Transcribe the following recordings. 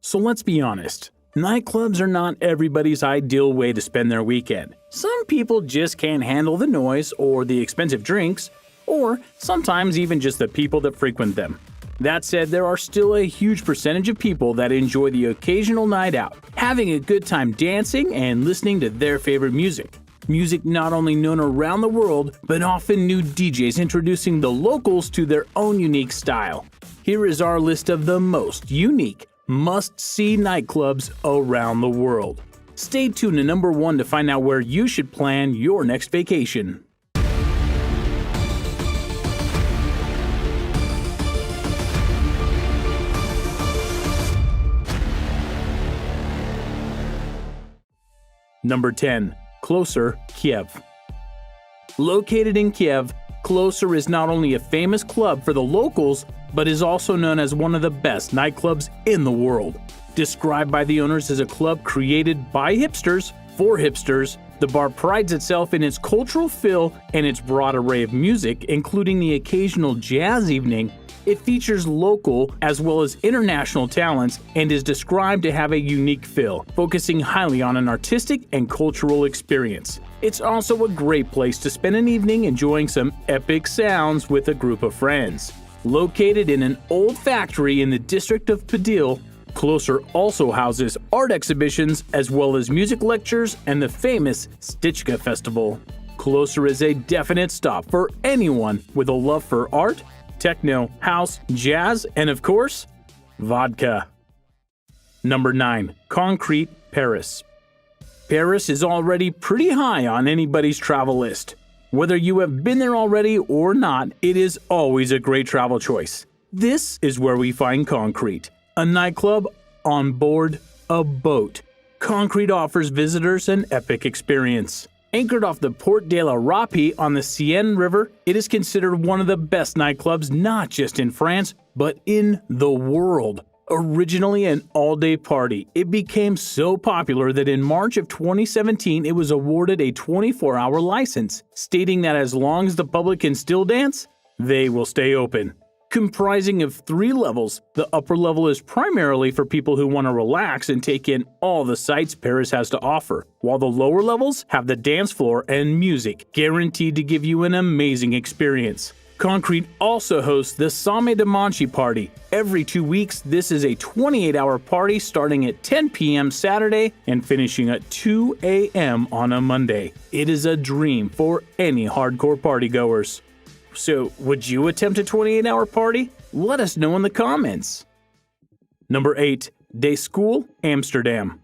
So let's be honest, nightclubs are not everybody's ideal way to spend their weekend. Some people just can't handle the noise or the expensive drinks, or sometimes even just the people that frequent them. That said, there are still a huge percentage of people that enjoy the occasional night out, having a good time dancing and listening to their favorite music. Music not only known around the world, but often new DJs introducing the locals to their own unique style. Here is our list of the most unique, must-see nightclubs around the world. Stay tuned to number 1 to find out where you should plan your next vacation. Number 10. Closer, Kiev. Located in Kiev, Closer is not only a famous club for the locals, but is also known as one of the best nightclubs in the world. Described by the owners as a club created by hipsters for hipsters, the bar prides itself in its cultural feel and its broad array of music, including the occasional jazz evening. It features local as well as international talents and is described to have a unique feel, focusing highly on an artistic and cultural experience. It's also a great place to spend an evening enjoying some epic sounds with a group of friends. Located in an old factory in the district of Podil, Closer also houses art exhibitions as well as music lectures and the famous Stichka Festival. Closer is a definite stop for anyone with a love for art, techno, house, jazz, and of course, vodka. Number 9. Concrete, Paris. Paris is already pretty high on anybody's travel list. Whether you have been there already or not, it is always a great travel choice. This is where we find Concrete, a nightclub on board a boat. Concrete offers visitors an epic experience. Anchored off the Port de la Rapée on the Seine River, it is considered one of the best nightclubs not just in France, but in the world. Originally an all-day party, it became so popular that in March of 2017 it was awarded a 24-hour license, stating that as long as the public can still dance, they will stay open. Comprising of 3 levels, the upper level is primarily for people who want to relax and take in all the sights Paris has to offer, while the lower levels have the dance floor and music, guaranteed to give you an amazing experience. Concrete also hosts the Samedi Dimanche party. Every 2 weeks, this is a 28-hour party starting at 10 p.m. Saturday and finishing at 2 a.m. on a Monday. It is a dream for any hardcore partygoers. So, would you attempt a 28-hour party? Let us know in the comments. Number 8. De School, Amsterdam.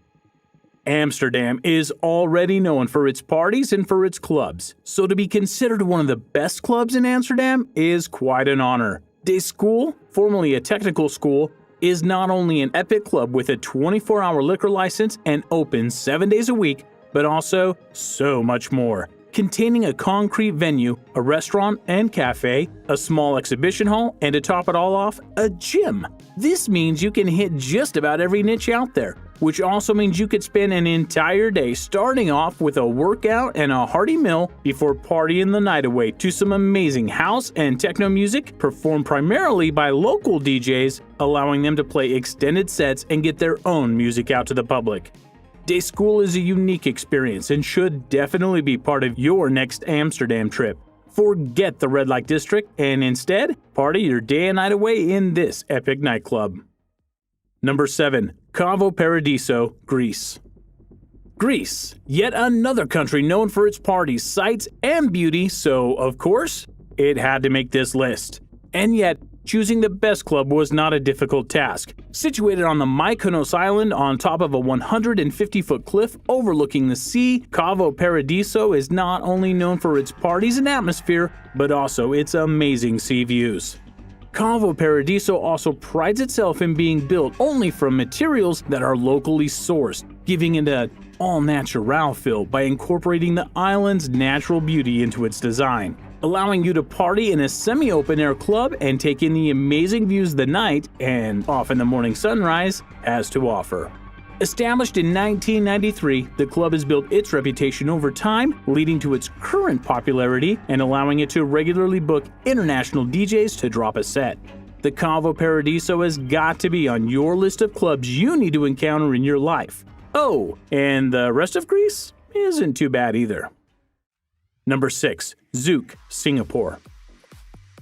Amsterdam is already known for its parties and for its clubs, so to be considered one of the best clubs in Amsterdam is quite an honor. De School, formerly a technical school, is not only an epic club with a 24-hour liquor license and open 7 days a week, but also so much more. Containing a concrete venue, a restaurant and cafe, a small exhibition hall, and to top it all off, a gym. This means you can hit just about every niche out there, which also means you could spend an entire day starting off with a workout and a hearty meal before partying the night away to some amazing house and techno music performed primarily by local DJs, allowing them to play extended sets and get their own music out to the public. De School is a unique experience and should definitely be part of your next Amsterdam trip. Forget the red light district and instead party your day and night away in this epic nightclub. Number 7. Cavo Paradiso, Greece. Greece, yet another country known for its parties, sights, and beauty, so of course, it had to make this list. And yet, choosing the best club was not a difficult task. Situated on the Mykonos island on top of a 150-foot cliff overlooking the sea, Cavo Paradiso is not only known for its parties and atmosphere, but also its amazing sea views. Cavo Paradiso also prides itself in being built only from materials that are locally sourced, giving it an all-natural feel by incorporating the island's natural beauty into its design, allowing you to party in a semi-open-air club and take in the amazing views the night, and often the morning sunrise, has to offer. Established in 1993, the club has built its reputation over time, leading to its current popularity and allowing it to regularly book international DJs to drop a set. the Cavo Paradiso has got to be on your list of clubs you need to encounter in your life. Oh, and the rest of Greece isn't too bad either. Number 6. Zouk, Singapore.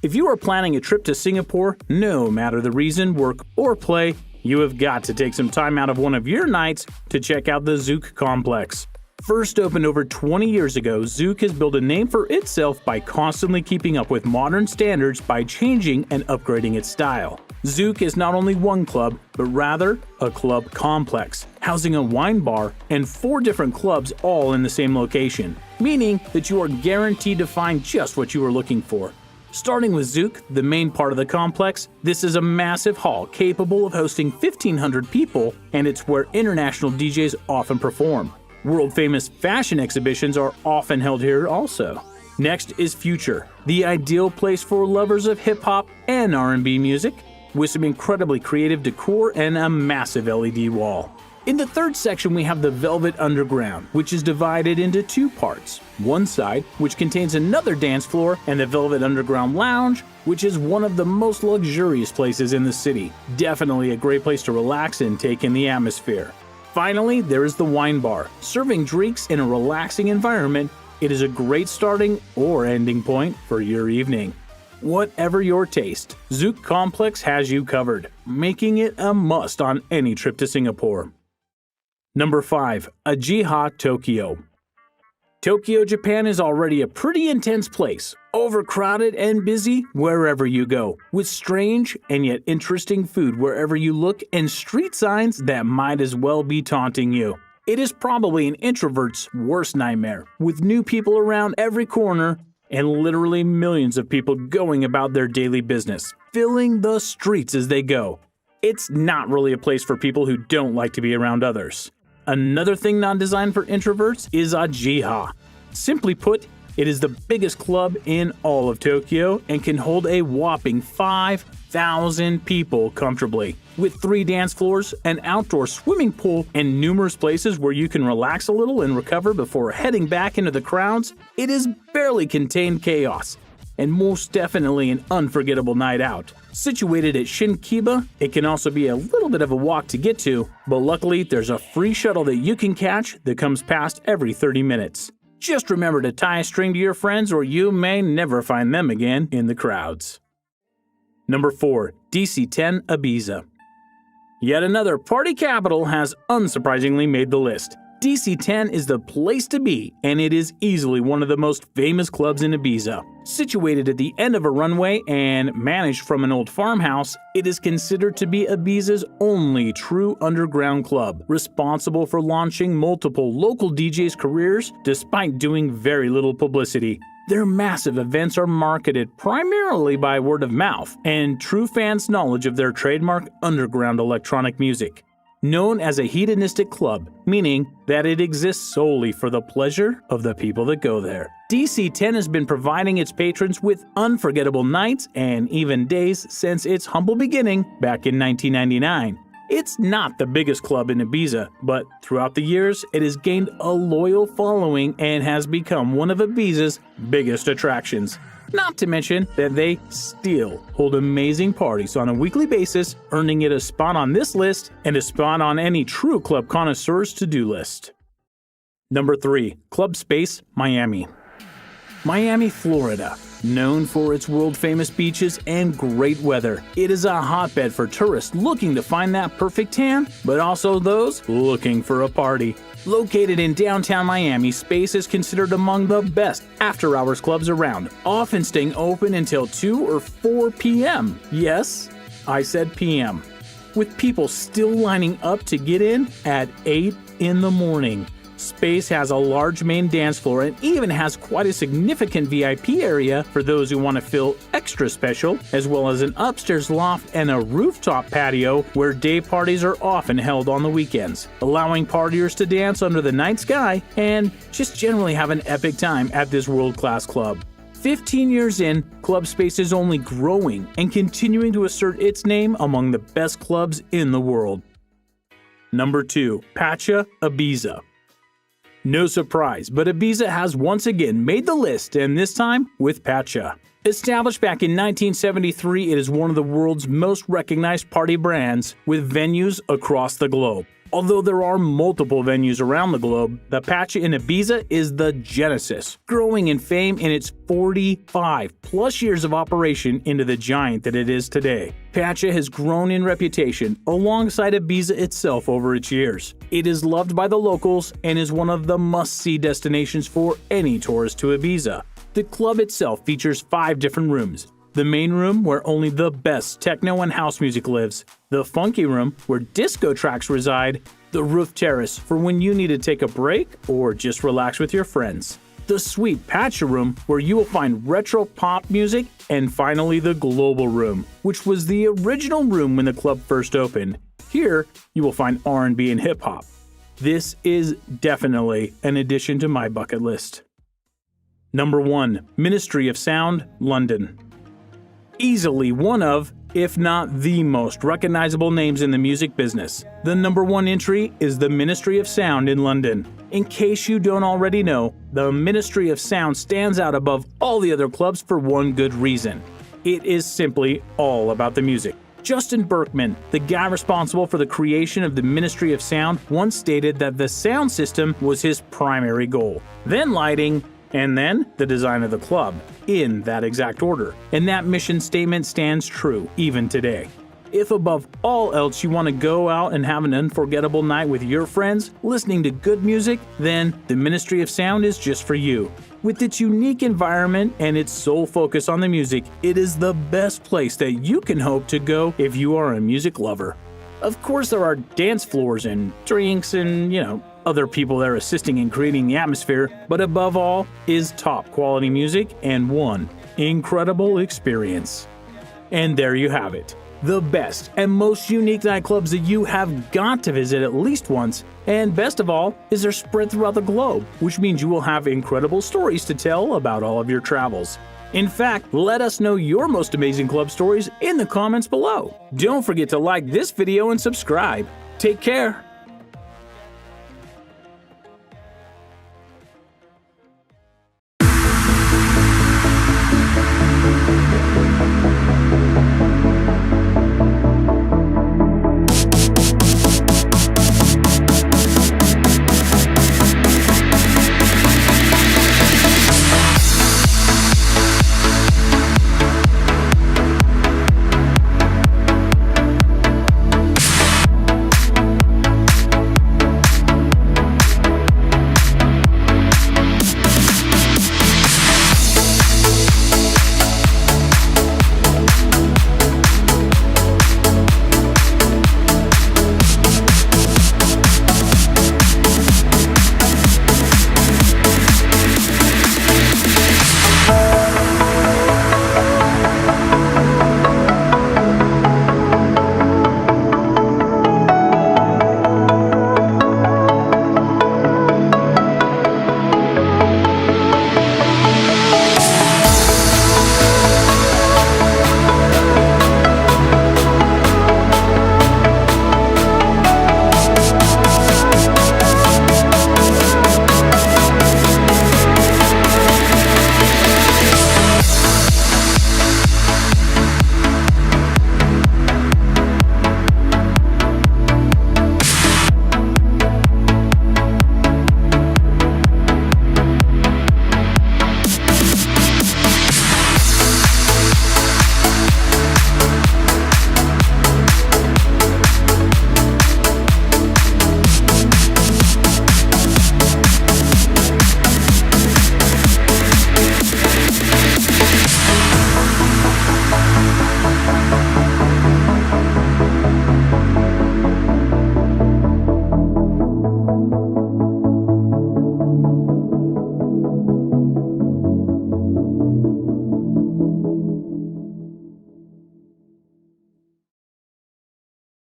If you are planning a trip to Singapore, no matter the reason, work or play, you have got to take some time out of one of your nights to check out the Zouk complex. First opened over 20 years ago, Zouk has built a name for itself by constantly keeping up with modern standards by changing and upgrading its style. Zouk is not only one club, but rather a club complex, housing a wine bar and 4 different clubs all in the same location, meaning that you are guaranteed to find just what you are looking for. Starting with Zouk, the main part of the complex, this is a massive hall capable of hosting 1,500 people, and it's where international DJs often perform. World-famous fashion exhibitions are often held here also. Next is Future, the ideal place for lovers of hip-hop and R&B music, with some incredibly creative decor and a massive LED wall. In the third section, we have the Velvet Underground, which is divided into 2 parts. One side, which contains another dance floor, and the Velvet Underground Lounge, which is one of the most luxurious places in the city. Definitely a great place to relax and take in the atmosphere. Finally, there is the wine bar. Serving drinks in a relaxing environment, it is a great starting or ending point for your evening. Whatever your taste, Zouk Complex has you covered, making it a must on any trip to Singapore. Number 5. Ajiha, Tokyo. Tokyo, Japan is already a pretty intense place, overcrowded and busy wherever you go, with strange and yet interesting food wherever you look and street signs that might as well be taunting you. It is probably an introvert's worst nightmare, with new people around every corner and literally millions of people going about their daily business, filling the streets as they go. It's not really a place for people who don't like to be around others. Another thing not designed for introverts is Ajiha. Simply put, it is the biggest club in all of Tokyo and can hold a whopping 5,000 people comfortably. With 3 dance floors, an outdoor swimming pool, and numerous places where you can relax a little and recover before heading back into the crowds, it is barely contained chaos, and most definitely an unforgettable night out. Situated at Shinkiba, it can also be a little bit of a walk to get to, but luckily there's a free shuttle that you can catch that comes past every 30 minutes. Just remember to tie a string to your friends or you may never find them again in the crowds. Number 4. DC-10 Ibiza. Yet another party capital has unsurprisingly made the list. DC-10 is the place to be, and it is easily one of the most famous clubs in Ibiza. Situated at the end of a runway and managed from an old farmhouse, it is considered to be Ibiza's only true underground club, responsible for launching multiple local DJs' careers despite doing very little publicity. Their massive events are marketed primarily by word of mouth and true fans' knowledge of their trademark underground electronic music. Known as a hedonistic club, meaning that it exists solely for the pleasure of the people that go there. DC-10 has been providing its patrons with unforgettable nights and even days since its humble beginning back in 1999. It's not the biggest club in Ibiza, but throughout the years, it has gained a loyal following and has become one of Ibiza's biggest attractions. Not to mention that they still hold amazing parties on a weekly basis, earning it a spot on this list and a spot on any true club connoisseur's to-do list. Number 3. Club Space, Miami. Miami, Florida. Known for its world-famous beaches and great weather, it is a hotbed for tourists looking to find that perfect tan, but also those looking for a party. Located in downtown Miami, Space is considered among the best after-hours clubs around, often staying open until 2 or 4 p.m. Yes, I said p.m. With people still lining up to get in at 8 in the morning. Space has a large main dance floor and even has quite a significant VIP area for those who want to feel extra special, as well as an upstairs loft and a rooftop patio where day parties are often held on the weekends, allowing partiers to dance under the night sky and just generally have an epic time at this world-class club. 15 years in, Club Space is only growing and continuing to assert its name among the best clubs in the world. Number 2. Pacha, Ibiza. No surprise, but Ibiza has once again made the list, and this time with Pacha. Established back in 1973, it is one of the world's most recognized party brands with venues across the globe. Although there are multiple venues around the globe, the Pacha in Ibiza is the genesis, growing in fame in its 45+ years of operation into the giant that it is today. Pacha has grown in reputation alongside Ibiza itself over its years. It is loved by the locals and is one of the must-see destinations for any tourist to Ibiza. The club itself features 5 different rooms. The main room, where only the best techno and house music lives. The funky room, where disco tracks reside. The roof terrace, for when you need to take a break or just relax with your friends. The sweet Pacha room, where you will find retro pop music. And finally, the global room, which was the original room when the club first opened. Here, you will find R&B and hip-hop. This is definitely an addition to my bucket list. Number 1. Ministry of Sound, London. Easily one of, if not the most recognizable names in the music business. The number 1 entry is the Ministry of Sound in London. In case you don't already know, the Ministry of Sound stands out above all the other clubs for one good reason. It is simply all about the music. Justin Berkman, the guy responsible for the creation of the Ministry of Sound, once stated that the sound system was his primary goal. Then lighting, and then the design of the club, in that exact order. And that mission statement stands true even today. If above all else you want to go out and have an unforgettable night with your friends, listening to good music, then the Ministry of Sound is just for you. With its unique environment and its sole focus on the music, it is the best place that you can hope to go if you are a music lover. Of course, there are dance floors and drinks and, other people there assisting in creating the atmosphere, but above all is top quality music and one incredible experience. And there you have it. The best and most unique nightclubs that you have got to visit at least once, and best of all, is they're spread throughout the globe, which means you will have incredible stories to tell about all of your travels. In fact, let us know your most amazing club stories in the comments below. Don't forget to like this video and subscribe. Take care.